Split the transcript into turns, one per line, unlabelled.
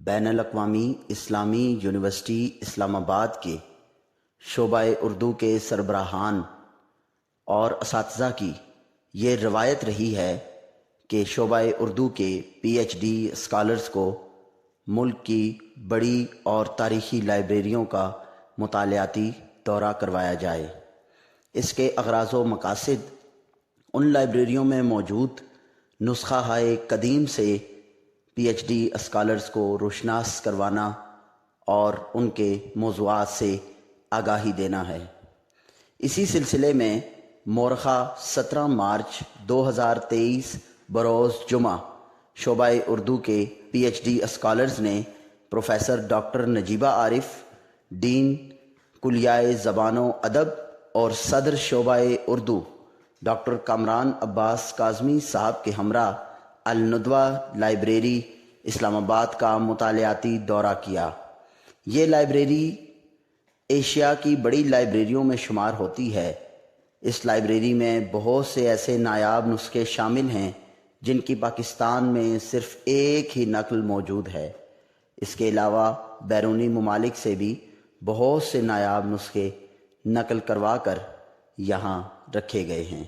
بین الاقوامی اسلامی یونیورسٹی اسلام آباد کے شعبہ اردو کے سربراہان اور اساتذہ کی یہ روایت رہی ہے کہ شعبہ اردو کے پی ایچ ڈی اسکالرز کو ملک کی بڑی اور تاریخی لائبریریوں کا مطالعاتی دورہ کروایا جائے۔ اس کے اغراض و مقاصد ان لائبریریوں میں موجود نسخہ ہائے قدیم سے پی ایچ ڈی اسکالرز کو روشناس کروانا اور ان کے موضوعات سے آگاہی دینا ہے۔ اسی سلسلے میں مورخہ 17 مارچ 2023 بروز جمعہ شعبہ اردو کے پی ایچ ڈی اسکالرز نے پروفیسر ڈاکٹر نجیبہ عارف، ڈین کلیہ زبان و ادب اور صدر شعبہ اردو ڈاکٹر کامران عباس کاظمی صاحب کے ہمراہ الندوہ لائبریری اسلام آباد کا مطالعاتی دورہ کیا۔ یہ لائبریری ایشیا کی بڑی لائبریریوں میں شمار ہوتی ہے۔ اس لائبریری میں بہت سے ایسے نایاب نسخے شامل ہیں جن کی پاکستان میں صرف ایک ہی نقل موجود ہے۔ اس کے علاوہ بیرونی ممالک سے بھی بہت سے نایاب نسخے نقل کروا کر یہاں رکھے گئے ہیں۔